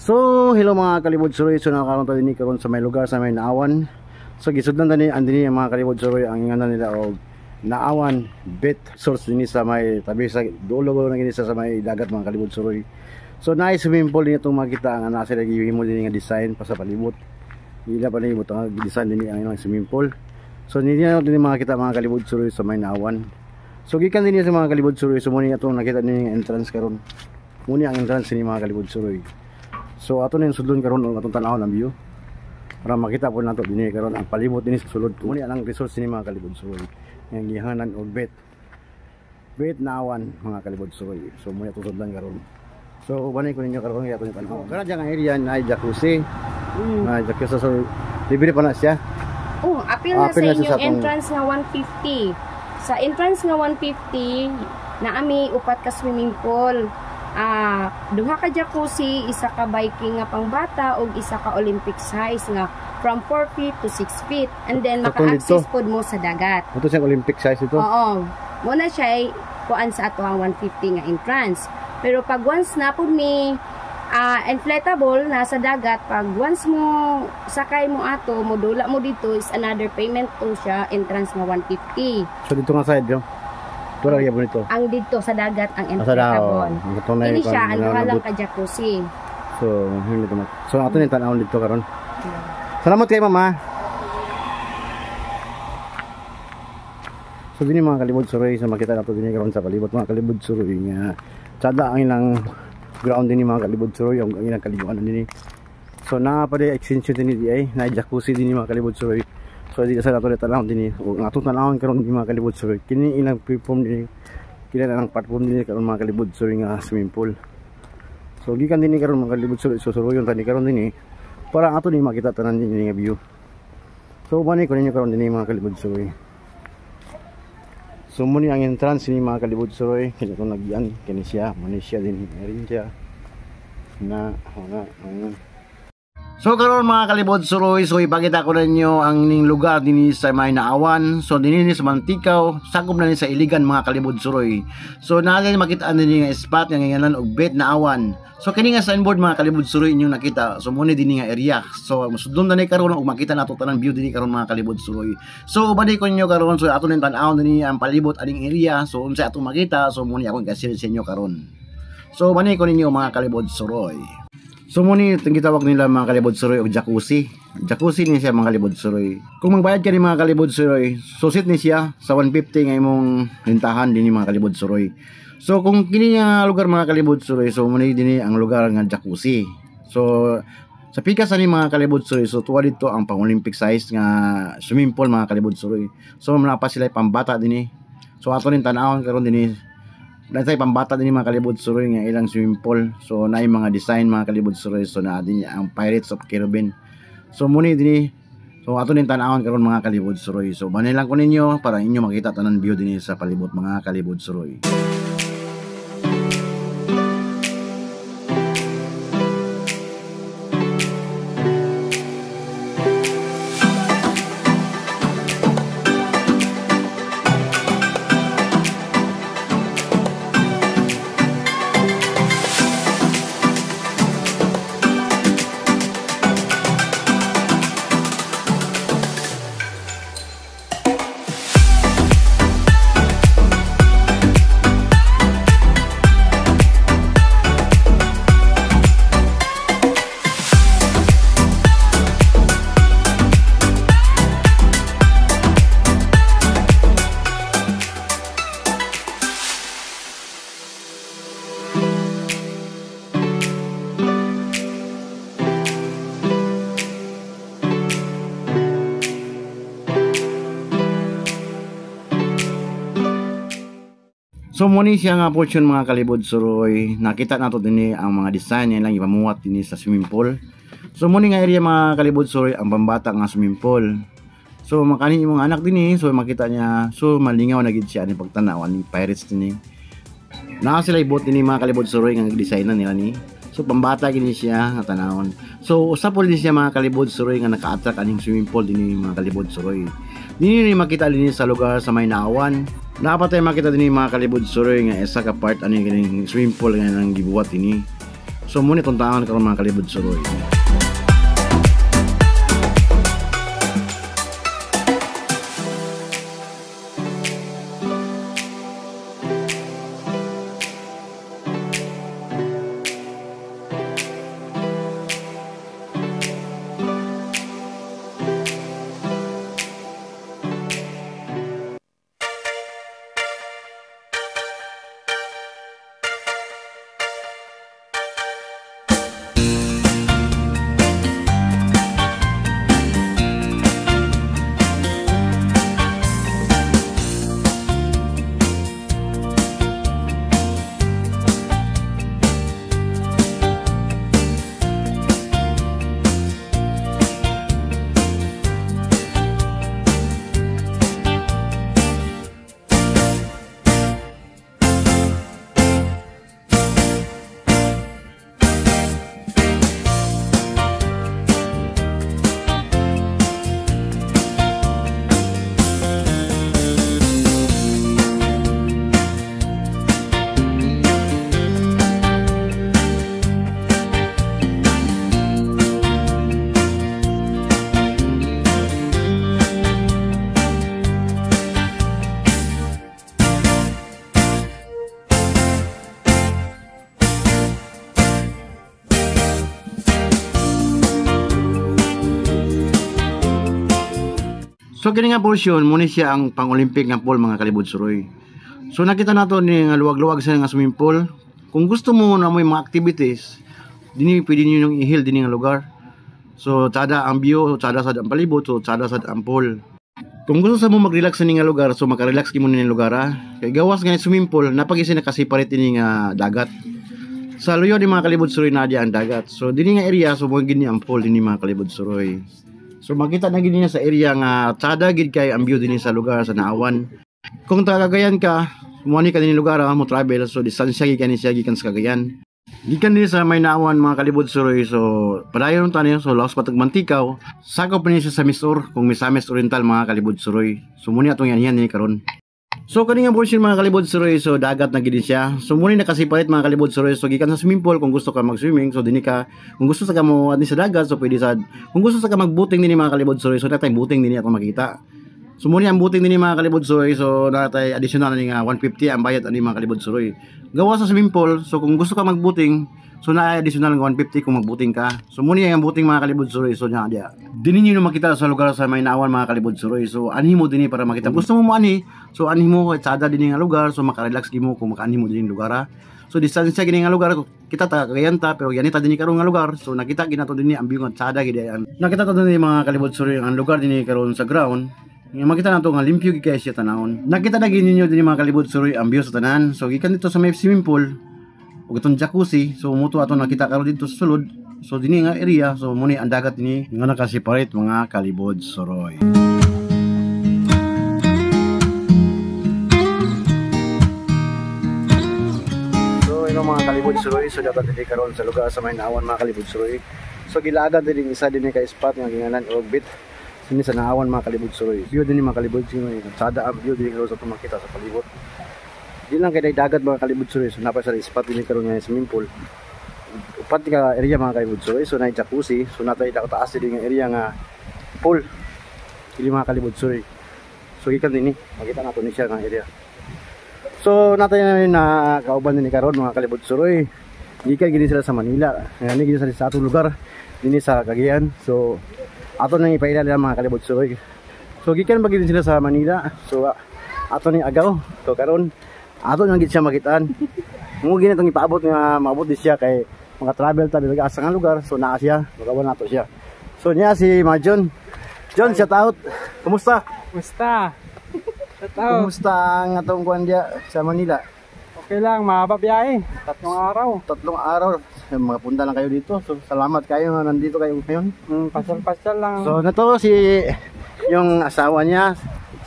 So, hello mga kalibod suroy. So, nakakaroon tayo din karon sa may lugar sa may Naawan. So, gisudlan tani andini ang mga kalibod suroy ang ingana nila og Naawan bet source din sa may tabi sa dulo na gini sa may dagat mga kalibod suroy. So, nice swimming pool din itong makita nga nasa lagi mo din nga design pa sa palibot. Ila pa ni butang design din ang swimming pool. So, hindi na din makita mga kalibod suroy sa may Naawan. So, gikan din sa mga kalibod suroy. So, muna itong nakita din ang entrance karon. Muna ang entrance ni mga kalibod suroy. So ato ning sudlon karon ang atong tan-awon ang view para makita po nato dinhi karon ang palibot dinhi sa sulod. Muni ang resort ni mga kalibod suroy. Yang gihanan og bet Naawan mga kalibod suroy. So muna to sudlan karon. So banay ko ninyo karon ato ni tan-awon. Kana jang area na jacuzzi. Jacuzzi so libre pa na siya. Oh, apil na sa inyong entrance nga 150. Sa entrance nga 150 na ami upat ka swimming pool. Duha ka jacuzzi, isa ka biking nga pangbata ug isa ka Olympic size nga from 4 feet to 6 feet, and then maka-access pod mo sa dagat. Ito siya Olympic size ito? Oo. Muna siya kuan sa ato ang 150 nga entrance. Pero pag once na pod mi inflatable na sa dagat, pag once mo sakay mo ato, mo dula mo dito is another payment to siya entrance nga 150. So dito nga side yo. Ito lang yabo nito. Ang dito sa dagat ang inflatable. Ini siya ang halang ka jacuzzi. So, hindi ito. So, ato yung tanawon dito karon. Salamat kay mama. So, dini mga kalibod suroy. So, makita nato dini karon sa palibot mga kalibod suroy. Nga, tsada ang ilang ground dini mga kalibod suroy. Ang ilang kalibuan dini. So, napaday extension dini di ay. Na-jacuzzi dini mga kalibod suroy. So di sa nato tanawon dinhi ug atong tanawon karon di mga kalibod suroy kini ilang platform dinhi kini lang platform dinhi karon mga kalibod suroy nga swimming pool. So gikan dinhi karon mga kalibod suroy susuroyon tani karon dinhi para ato ni makita tanan dinhi nga view. So mani ko ninyo karon dinhi mga kalibod suroy. So muni ang entrance ni mga kalibod suroy kini ko nagian kini siya mani siya dinhi rin siya na So karon mga kalibod suroy, so ipakita ko ninyo ang ning lugar dinhi sa may Naawan. So dinhi sa Mantikaw, sakop na ni sa Iligan mga kalibod suroy. So naay makitaan dinhi nga spot nga ngalan og bet Naawan. So kini nga signboard mga kalibod suroy inyong nakita. So muna dinhi nga area. So musudlon na ni karon og makita nato tanang view dinhi karon mga kalibod suroy. So balik ko ninyo karon so ato ning tan-aw dinhi ang palibot aning area. So unsa ato makita, so muna akong kasi sa inyo karon. So balik ko ninyo mga kalibod suroy. So muni itong gitawag nila mga kalibod suroy og jacuzzi. Jacuzzi ni siya mga kalibod suroy. Kung magbayad ka ni mga kalibod suroy, susit ni siya sa 150 nga imong rentahan dinhi mga kalibod suroy. So kung kini nga lugar mga kalibod suroy, so muni dinhi ang lugar nga jacuzzi. So sa pikas ani mga kalibod suroy, so tuwa dito ang pang-Olympic size nga swimming pool mga kalibod suroy. So manapas sila pambata dinhi. So ato nin tan-awon karon dinhi. Dahil pambata din mga kalibod suroy nga ilang swimming pool. So naay mga design mga kalibod suroy. So na din ang Pirates of Caribbean. So muni din so ato nin tan-awon karon mga kalibod suroy. So banay lang ko ninyo para inyo makita tanan view din sa palibot mga kalibod suroy. So muni siya nga portion mga kalibod suroy. Nakita nato dinhi ang mga design niya lang ipamuhat dinhi sa swimming pool. So muni nga area mga kalibod suroy ang pambata nga swimming pool. So makani imong anak dinhi so makita niya so malingaw na gid siya ni pagtanaw ni Pirates dinhi. Naa sila ibot dinhi mga kalibod suroy nga designan nila ni. So pambata gini siya nga tanawon. So usa po din siya mga kalibod suroy nga naka-attract aning swimming pool dinhi mga kalibod suroy. Dinhi ni makita dinhi sa lugar sa may Naawan. Dapat tayo makita din yung mga kalibod suroy nga isa ka part ano yung swimming pool nga nang gibuhat ini. So muna itong taon karon mga kalibod suroy. So kini nga portion muna siya ang pang-Olympic nga pool mga kalibod suroy. So nakita nato ni nga luwag-luwag sa nga swimming pool. Kung gusto mo na may mga activities, dini pwede niyo nang ihil dini nga lugar. So tada ang view, tada sad ang palibot, so tada sad ang pool. Kung gusto sa mo mag-relax sa nga lugar, so maka-relax kimo ni lugar ha. Kay gawas nga swimming pool, napagisi naka-separate ni nga dagat. Sa luyo di mga kalibod suroy na ang dagat. So dini nga area so mo gini ang pool dini mga kalibod suroy. So makita na gid niya sa area nga tada gid kay ang view dinhi sa lugar sa Naawan. Kung taga Cagayan ka, muani ka dinhi lugar mo travel so distansya gid kani siya gikan sa Cagayan. Gikan dinhi sa may Naawan mga kalibod suroy so padayon tani so laos patag Mantikaw, sakop ni siya sa Misor kung Misamis Oriental mga kalibod suroy. So muni atong yan ni karon. So kani nga portion mga kalibod suroy so dagat na gid siya. So muni nakasipalit mga kalibod suroy so gikan sa swimming pool kung gusto ka mag-swimming so dinhi ka kung gusto sa ka mo adni sa dagat so pwede sad. Kung gusto sa ka mag-boating dinhi mga kalibod suroy so natay boating dinhi atong makita. So muni ang boating dinhi mga kalibod suroy so natay additional ni nga 150 ang bayad ani mga kalibod suroy. Gawa sa swimming pool so kung gusto ka mag-boating so na additional nga 150 kung mag-boating ka. So muni ang boating mga kalibod suroy so nya dia. Dinhi niyo makita sa lugar sa may Naawan mga kalibod suroy. So anhi mo dinhi para makita. Gusto mo ani so anhi mo tsada dinhi nga lugar so maka-relax gimo kung maka-anhi mo dinhi lugar ha. So distansya gini nga lugar kita ta Cagayan ta pero yanita dinhi karon nga lugar so nakita ginato dinhi ang view nga tsada gid ayan. Nakita to dinhi mga kalibod suroy ang lugar dinhi karon sa ground. Nga makita nato nga limpyo gid kay siya tanawon. Nakita na gid ninyo dinhi mga kalibod suroy ang view sa tanan. So gikan dito sa may swimming pool ug itong jacuzzi so muto ato nakita karon dito sa sulod. So dinhi nga area so muni ang dagat dinhi nga naka-separate mga kalibod suroy. Mga kalibod suroy so dapat dili karon sa lugar sa may Naawan mga kalibod suroy. So gilagan din isa din ka spot nga gingalan Orbit sini sa Naawan mga kalibod suroy. View din mga kalibod suroy. Sada ang view din karon sa tumakita sa palibot. Di lang kay dagat mga kalibod suroy so napay sa spot din karon nga swimming pool. Upat ka area mga kalibod suroy so nay jacuzzi so natay daw taas din nga area nga pool. Dili mga kalibod suroy. So gikan dinhi makita nato ni siya nga area. So natay na kauban din ni karon mga kalibod suroy. Gikan gini sila sa Manila. Ngani gini sa atong lugar dinhi sa Cagayan. So ato nang ipailala mga kalibod suroy. So gikan bagid sila sa Manila. So ato ni agaw. So karon ato nang gid siya makitaan. Mo gini tong ipaabot nga maabot di siya kay mga travel ta bilang asa nga lugar. So naa siya, magawan nato siya. So niya si Marjon. John, shout out. Kumusta? Kumusta? Kumusta ang atong kuan dia sa Manila? Okay lang, mahaba biyahe. 3 araw. 3 araw. Mga punta lang kayo dito. So salamat kayo nga nandito kayo ngayon. Pasyal-pasyal lang. So nato si yung asawa niya.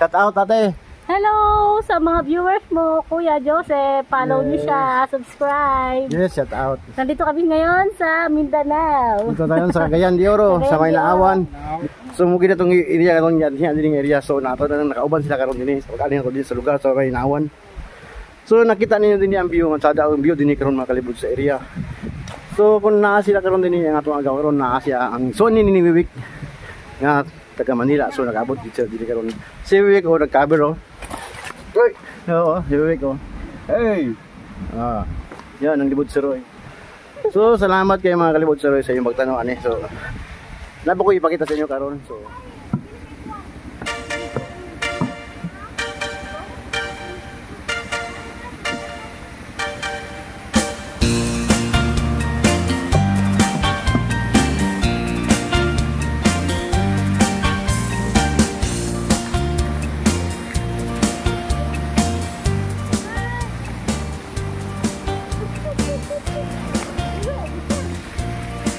Shout out ate. Hello sa mga viewers mo, Kuya Joseph. Follow niyo siya, subscribe. Yes, shout out. Nandito kami ngayon sa Mindanao. Dito tayo sa Cagayan de Oro, sa may Naawan. So mugi na tong area karon yan, dining area. So nato na nakauban sila karon dinhi. So kaling ko din sa lugar sa may Naawan. So nakita niyo din ang view, ang sada ang view dinhi karon mga kalibod sa area. So kung naa sila karon din ang atong agaw karon naa siya ang Sony ni Wiwik nga taga Manila. So nag-abot dito dili karon si Wiwik o nag-cover oh. Oy, oo, si Wiwik oh. Hey. Yan ang Libod Suroy. So salamat kay mga kalibod Suroy sa inyong pagtanaw ani. So napa ko ipakita sa inyo karon. So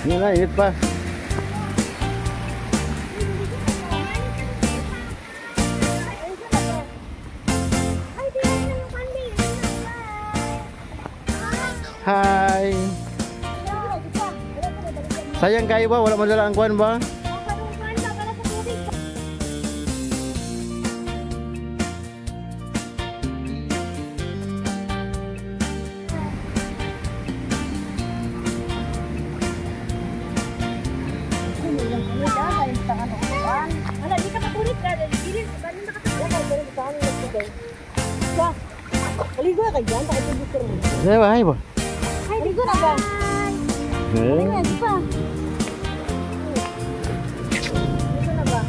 yun na, init pa. Hi. Sayang kayo ba? Wala mo dala ang kuwan ba? Wala, di ka patulit ka. Dili, ganun na ka patulit. Maligo ka dyan, takot yung gusto mo. Ay ba, ay ba? Ay, ligo na ba? Ayan, di pa. Ligo na ba?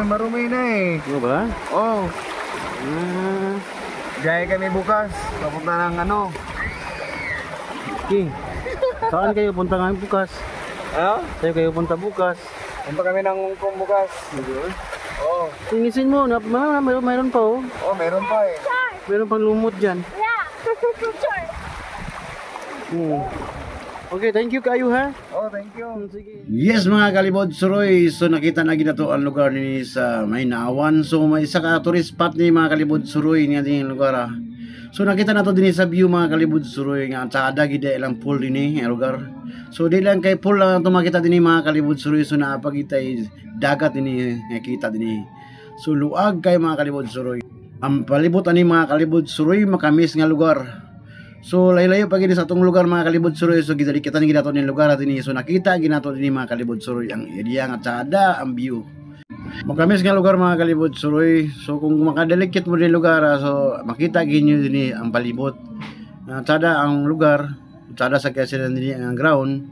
marumi na eh. Ano ba? Oh. Gaya kami bukas. Papunta ng ano. King, saan kayo punta ngayon bukas? Ano? Saan kayo punta bukas? Punta kami ng Hong Kong bukas. Oh. Tingisin mo, mayroon pa oh. Oh, meron pa eh. Meron pang lumot dyan. Yeah. Sure. Okay, thank you kayo ha. Oh, thank you. Sige. Yes mga kalibod Suroy, so nakita na ginato ang lugar ni sa may naawan. So may isa ka tourist spot ni mga kalibod Suroy nga din lugar ha. So nakita na to din sa view mga kalibod Suroy nga sa ada gid ilang pool din ang lugar. So di lang kay pool lang to makita din mga kalibod Suroy, so naapagitay dagat din nakita din. So luag kay mga kalibod Suroy. Ang palibot ani mga kalibod Suroy makamis nga lugar. So layo-layo pa gid sa atong lugar mga kalibod Suroy, so gidali kita ni ginato ni lugar dinhi. So nakita ginato dinhi mga kalibod Suroy ang area nga tsada ang view. Makamis nga lugar mga kalibot suroy. So kung makadalikit mo din lugar, so makita ginyo din ang palibot. Tada ang lugar, tada sa kasilan din ang ground.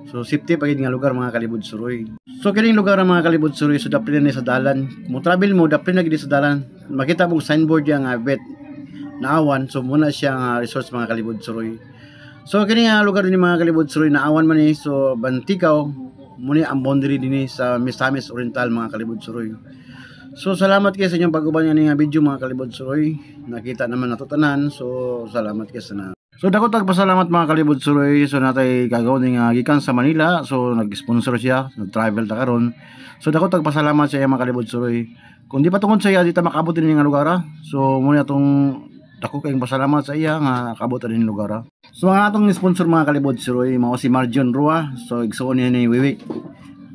So safety pagid nga lugar mga kalibot suroy. So kining lugar mga kalibot suroy, so daplin na sa dalan. Kung travel mo, daplin na gid sa dalan. Makita mong signboard yang bet naawan, so muna siya resource mga kalibot suroy. So kini nga lugar ni mga kalibot suroy naawan man ni, so Bantikaw muna ang boundary din sa Misamis Oriental mga kalibot suroy. So salamat kayo sa inyong pag-uban nga video mga kalibot suroy. Nakita naman natutanan, so salamat kayo sa na. So dako tagpasalamat mga kalibot suroy. So natay kagawon nga gikan sa Manila, so nag-sponsor siya, nag-travel ta karon. So dako tagpasalamat sa iya mga kalibot suroy. Kung di pa tungod sa iya di ta makabot din nga lugar. So muna tong dako kayong pasalamat sa iya nga kabot din lugar. So ang atong sponsor mga kalibot suroy mao si Marjon Rua. So igsuon niya ni Wiwi.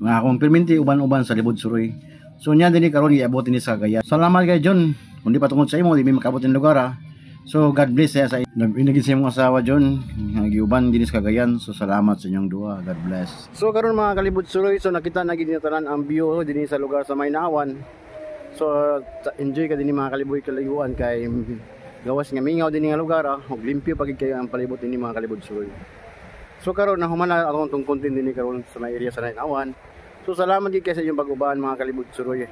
Mga kumpirminti uban-uban sa libod suroy. So niya din karon giabot ni sa Cagayan. Salamat kay John. Kung di pa tungod sa imo di mi makabot din lugar. So God bless sa inagin sa imong asawa John. Giuban din sa Cagayan. So salamat sa inyong duha. God bless. So karon mga kalibot suroy, so nakita na gid tanan ang view dinhi sa lugar sa Maynaawan. So enjoy ka dinhi mga kalibot kalayuan kay gawas nga mingaw din nga lugar, ug limpyo pagid kayo ang palibot dinhi mga kalibot suroy. So karon nahumana atong tong content dinhi karon sa may area sa Maynaawan. So salamat gid kay sa inyong pag-uban mga kalibot suroy.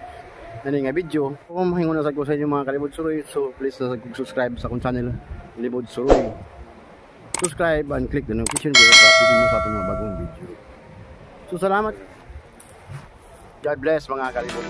Nani nga video. Kung mahingon na sa ko sa inyo mga kalibot suroy, so please subscribe sa akong channel Libod Suroy. Subscribe and click the notification bell para update mo sa atong mga bagong video. So salamat. God bless mga kalibot.